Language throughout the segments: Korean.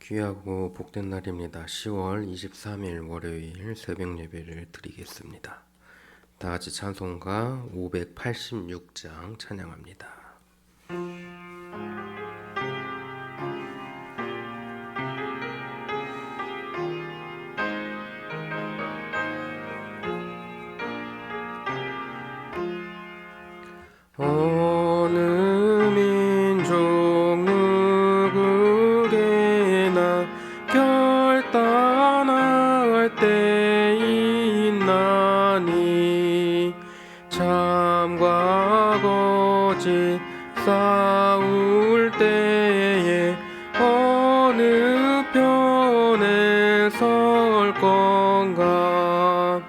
귀하고 복된 날입니다. 10월 23일 월요일 새벽 예배를 드리겠습니다. 다 같이 찬송가 586장 찬양합니다. 어느 민족 누구에게나 결단할 때 있나니 참과 거짓 싸울 때에 어느 편에 설 건가.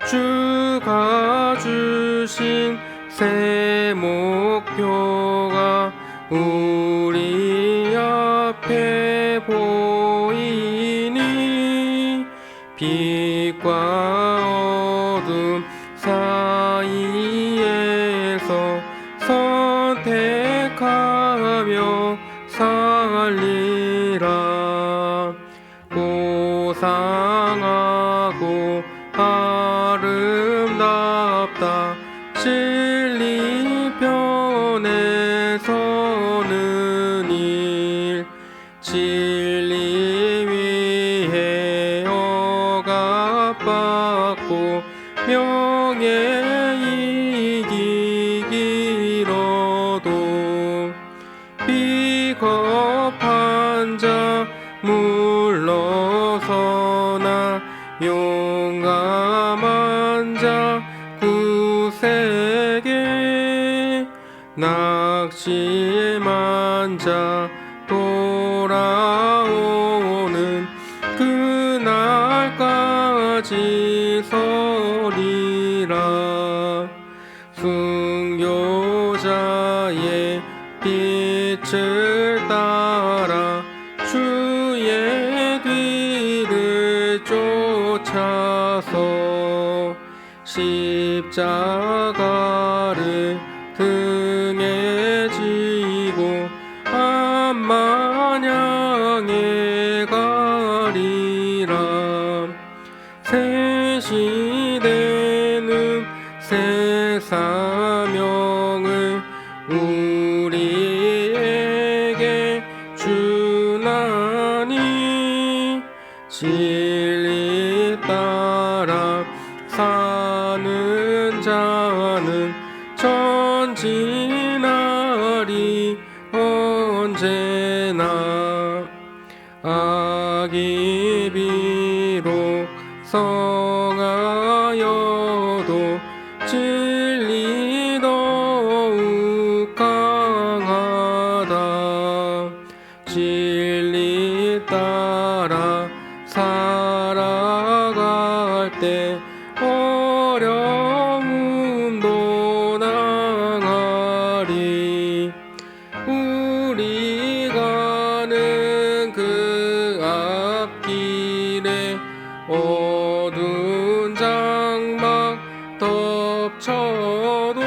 주가 주신 새 목표가 우리 앞에 보이니 빛과 어둠 사이에서 선택하며 살리라. 고상하고 아름답다 진리 편에 서는 일. 진리 위해 억압받고 명예 이기기로도 비겁한 자 물러서나 용감한 자 구세게 낙심한 자 돌아오는 그날까지 서리라. 순교자의 빛을 따라 주의 뒤를 쫓아서 십자가를 등에 지고 암만양에 가리라. 새 시대는 새 사명을 우리에게 주나니 진리 따라 사는 자는 전진하리 언제나. 악이 비록 성하여도 진리 더욱 강하다. 진리 따라 살아갈 때 어려움도 당하리. 우리 가는 그 앞길에 어두운 장막 덮쳐도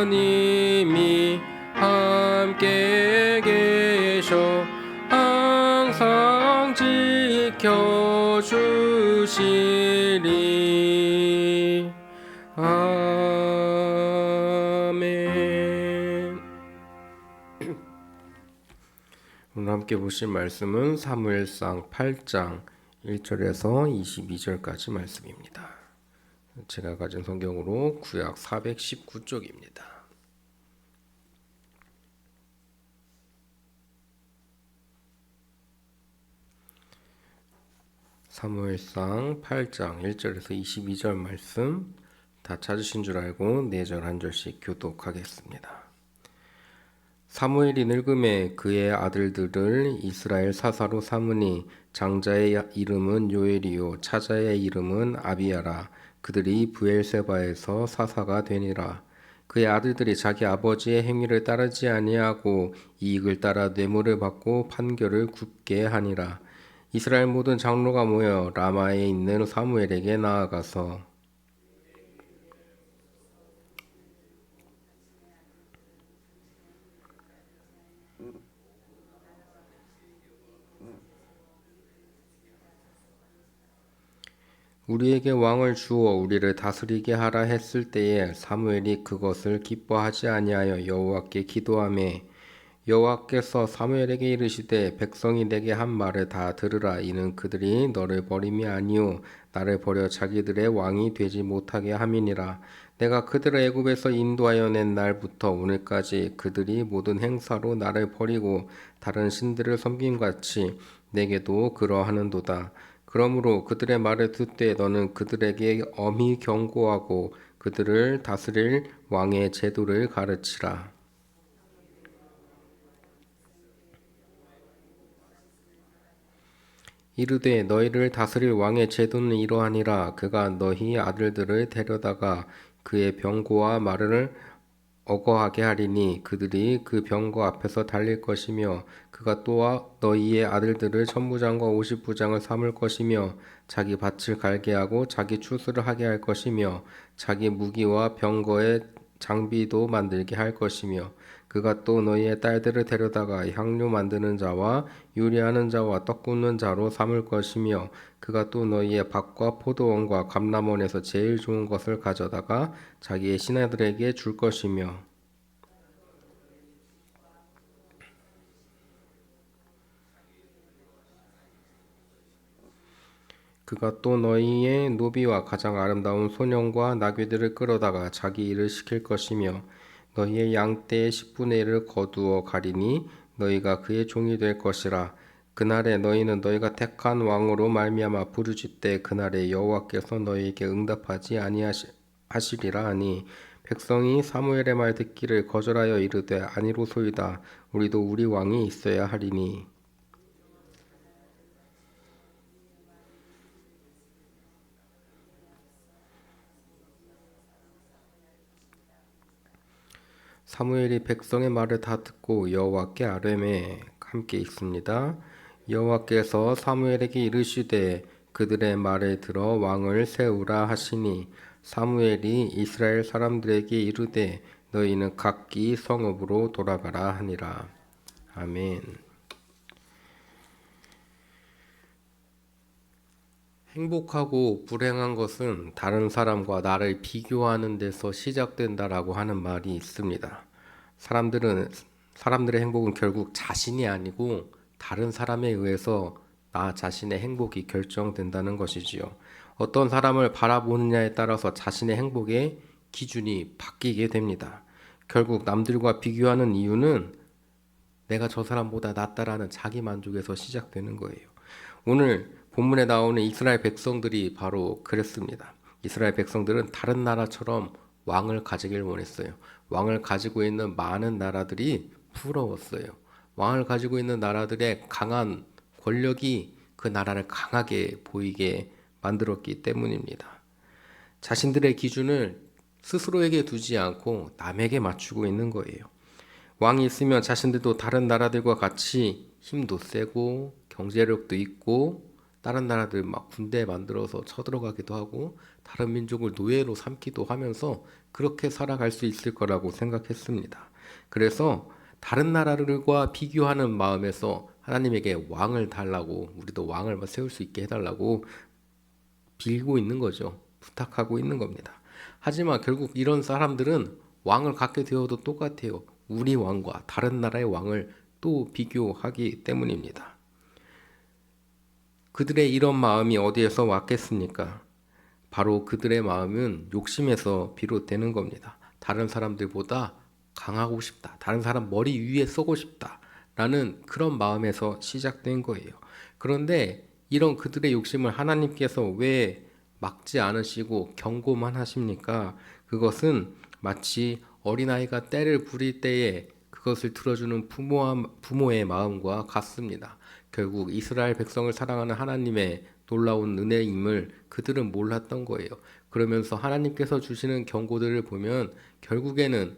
하나님이 함께 계셔 항상 지켜주시리. 아멘. 오늘 함께 보실 말씀은 사무엘상 8장 1절에서 22절까지 말씀입니다. 제가 가진 성경으로 구약 419쪽입니다. 사무엘상 8장 1절에서 22절 말씀 다 찾으신 줄 알고 4절 한 절씩 교독하겠습니다. 사무엘이 늙음에 그의 아들들을 이스라엘 사사로 삼으니 장자의 이름은 요엘이요 차자의 이름은 아비야라. 그들이 브엘세바에서 사사가 되니라. 그의 아들들이 자기 아버지의 행위를 따르지 아니하고 이익을 따라 뇌물을 받고 판결을 굽게 하니라. 이스라엘 모든 장로가 모여 라마에 있는 사무엘에게 나아가서 우리에게 왕을 주어 우리를 다스리게 하라 했을 때에 사무엘이 그것을 기뻐하지 아니하여 여호와께 기도하매 여호와께서 사무엘에게 이르시되 백성이 내게 한 말을 다 들으라. 이는 그들이 너를 버림이 아니요 나를 버려 자기들의 왕이 되지 못하게 함이니라. 내가 그들을 애굽에서 인도하여 낸 날부터 오늘까지 그들이 모든 행사로 나를 버리고 다른 신들을 섬김 같이 내게도 그러하는도다. 그러므로 그들의 말을 듣되 너는 그들에게 엄히 경고하고 그들을 다스릴 왕의 제도를 가르치라. 이르되 너희를 다스릴 왕의 제도는 이러하니라. 그가 너희 아들들을 데려다가 그의 병고와 말을 어거하게 하리니 그들이 그 병거 앞에서 달릴 것이며 그가 또 너희의 아들들을 천부장과 오십부장을 삼을 것이며 자기 밭을 갈게 하고 자기 추수를 하게 할 것이며 자기 무기와 병거의 장비도 만들게 할 것이며 그가 또 너희의 딸들을 데려다가 향료 만드는 자와 요리하는 자와 떡 굽는 자로 삼을 것이며 그가 또 너희의 밭과 포도원과 감람원에서 제일 좋은 것을 가져다가 자기의 신하들에게 줄 것이며 그가 또 너희의 노비와 가장 아름다운 소년과 나귀들을 끌어다가 자기 일을 시킬 것이며 너희의 양떼의 10분의 1을 거두어 가리니 너희가 그의 종이 될 것이라. 그날에 너희는 너희가 택한 왕으로 말미암아 부르짖되 그날에 여호와께서 너희에게 응답하지 아니하시리라 하니 백성이 사무엘의 말 듣기를 거절하여 이르되 아니로소이다. 우리도 우리 왕이 있어야 하리니. 사무엘이 백성의 말을 다 듣고 여호와께 아뢰매 함께 있습니다. 여호와께서 사무엘에게 이르시되 그들의 말을 들어 왕을 세우라 하시니 사무엘이 이스라엘 사람들에게 이르되 너희는 각기 성읍으로 돌아가라 하니라. 아멘. 행복하고 불행한 것은 다른 사람과 나를 비교하는 데서 시작된다라고 하는 말이 있습니다. 사람들의 행복은 결국 자신이 아니고 다른 사람에 의해서 나 자신의 행복이 결정된다는 것이지요. 어떤 사람을 바라보느냐에 따라서 자신의 행복의 기준이 바뀌게 됩니다. 결국 남들과 비교하는 이유는 내가 저 사람보다 낫다라는 자기 만족에서 시작되는 거예요. 오늘 본문에 나오는 이스라엘 백성들이 바로 그랬습니다. 이스라엘 백성들은 다른 나라처럼 왕을 가지길 원했어요. 왕을 가지고 있는 많은 나라들이 부러웠어요. 왕을 가지고 있는 나라들의 강한 권력이 그 나라를 강하게 보이게 만들었기 때문입니다. 자신들의 기준을 스스로에게 두지 않고 남에게 맞추고 있는 거예요. 왕이 있으면 자신들도 다른 나라들과 같이 힘도 세고 경제력도 있고 다른 나라들 막 군대 만들어서 쳐들어가기도 하고 다른 민족을 노예로 삼기도 하면서 그렇게 살아갈 수 있을 거라고 생각했습니다. 그래서 다른 나라들과 비교하는 마음에서 하나님에게 왕을 달라고 우리도 왕을 세울 수 있게 해달라고 빌고 있는 거죠. 부탁하고 있는 겁니다. 하지만 결국 이런 사람들은 왕을 갖게 되어도 똑같아요. 우리 왕과 다른 나라의 왕을 또 비교하기 때문입니다. 그들의 이런 마음이 어디에서 왔겠습니까? 바로 그들의 마음은 욕심에서 비롯되는 겁니다. 다른 사람들보다 강하고 싶다. 다른 사람 머리 위에 서고 싶다. 라는 그런 마음에서 시작된 거예요. 그런데 이런 그들의 욕심을 하나님께서 왜 막지 않으시고 경고만 하십니까? 그것은 마치 어린아이가 때를 부릴 때에 그것을 들어주는 부모의 마음과 같습니다. 결국 이스라엘 백성을 사랑하는 하나님의 놀라운 은혜임을 그들은 몰랐던 거예요. 그러면서 하나님께서 주시는 경고들을 보면 결국에는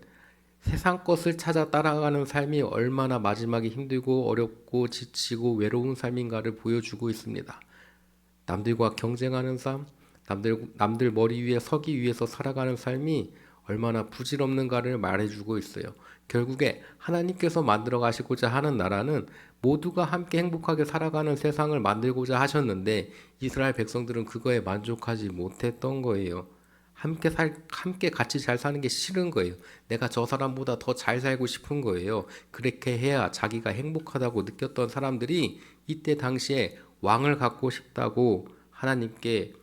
세상 것을 찾아 따라가는 삶이 얼마나 마지막에 힘들고 어렵고 지치고 외로운 삶인가를 보여주고 있습니다. 남들과 경쟁하는 삶, 남들 머리 위에 서기 위해서 살아가는 삶이 얼마나 부질없는가를 말해주고 있어요. 결국에 하나님께서 만들어 가시고자 하는 나라는 모두가 함께 행복하게 살아가는 세상을 만들고자 하셨는데 이스라엘 백성들은 그거에 만족하지 못했던 거예요. 함께 같이 잘 사는 게 싫은 거예요. 내가 저 사람보다 더 잘 살고 싶은 거예요. 그렇게 해야 자기가 행복하다고 느꼈던 사람들이 이때 당시에 왕을 갖고 싶다고 하나님께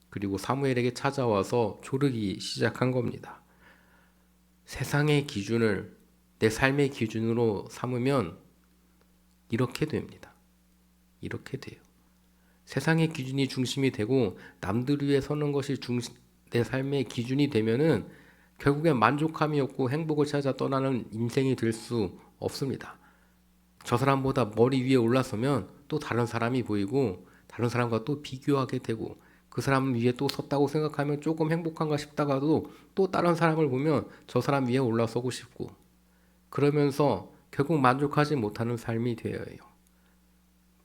그리고 사무엘에게 찾아와서 조르기 시작한 겁니다. 세상의 기준을 내 삶의 기준으로 삼으면 이렇게 됩니다. 이렇게 돼요. 세상의 기준이 중심이 되고 남들 위해 서는 것이 내 삶의 기준이 되면은 결국엔 만족함이 없고 행복을 찾아 떠나는 인생이 될 수 없습니다. 저 사람보다 머리 위에 올라서면 또 다른 사람이 보이고 다른 사람과 또 비교하게 되고 그 사람 위에 또 섰다고 생각하면 조금 행복한가 싶다가도 또 다른 사람을 보면 저 사람 위에 올라서고 싶고 그러면서 결국 만족하지 못하는 삶이 되어요.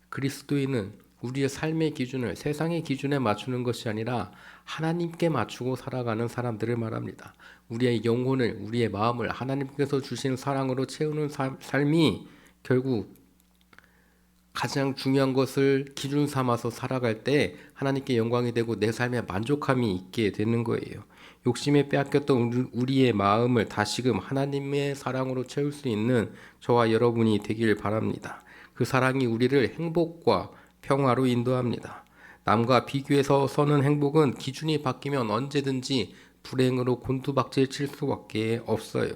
그리스도인은 우리의 삶의 기준을 세상의 기준에 맞추는 것이 아니라 하나님께 맞추고 살아가는 사람들을 말합니다. 우리의 영혼을, 우리의 마음을 하나님께서 주신 사랑으로 채우는 삶이 결국 가장 중요한 것을 기준 삼아서 살아갈 때 하나님께 영광이 되고 내 삶에 만족함이 있게 되는 거예요. 욕심에 빼앗겼던 우리의 마음을 다시금 하나님의 사랑으로 채울 수 있는 저와 여러분이 되길 바랍니다. 그 사랑이 우리를 행복과 평화로 인도합니다. 남과 비교해서 서는 행복은 기준이 바뀌면 언제든지 불행으로 곤두박질 칠 수밖에 없어요.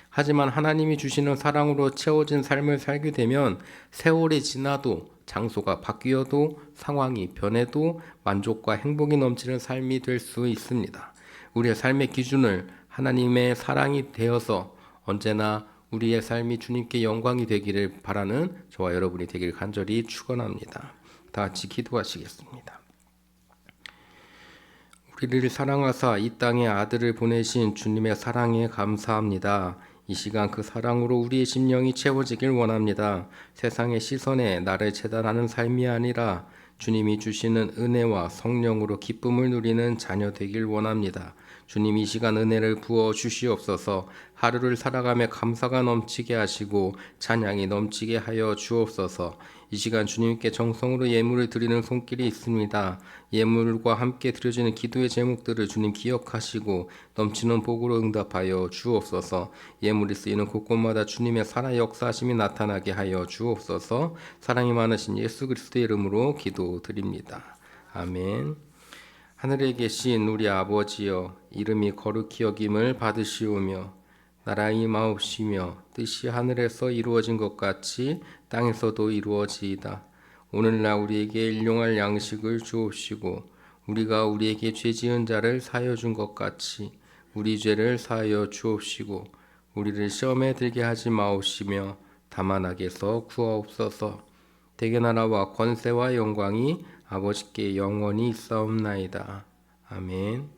하지만 하나님이 주시는 사랑으로 채워진 삶을 살게 되면 세월이 지나도 장소가 바뀌어도 상황이 변해도 만족과 행복이 넘치는 삶이 될 수 있습니다. 우리의 삶의 기준을 하나님의 사랑이 되어서 언제나 우리의 삶이 주님께 영광이 되기를 바라는 저와 여러분이 되길 간절히 축원합니다. 다 같이 기도하시겠습니다. 우리를 사랑하사 이 땅에 아들을 보내신 주님의 사랑에 감사합니다. 이 시간 그 사랑으로 우리의 심령이 채워지길 원합니다. 세상의 시선에 나를 재단하는 삶이 아니라 주님이 주시는 은혜와 성령으로 기쁨을 누리는 자녀 되길 원합니다. 주님 이 시간 은혜를 부어 주시옵소서. 하루를 살아가며 감사가 넘치게 하시고 찬양이 넘치게 하여 주옵소서. 이 시간 주님께 정성으로 예물을 드리는 손길이 있습니다. 예물과 함께 드려지는 기도의 제목들을 주님 기억하시고 넘치는 복으로 응답하여 주옵소서. 예물이 쓰이는 곳곳마다 주님의 살아 역사하심이 나타나게 하여 주옵소서. 사랑이 많으신 예수 그리스도의 이름으로 기도드립니다. 아멘. 하늘에 계신 우리 아버지여, 이름이 거룩히 여김을 받으시오며 나라 임하옵시며 뜻이 하늘에서 이루어진 것 같이 땅에서도 이루어지이다. 오늘날 우리에게 일용할 양식을 주옵시고 우리가 우리에게 죄 지은 자를 사하여 준 것 같이 우리 죄를 사하여 주옵시고 우리를 시험에 들게 하지 마옵시며 다만 악에서 구하옵소서. 대개 나라와 권세와 영광이 아버지께 영원히 있사옵나이다. 아멘.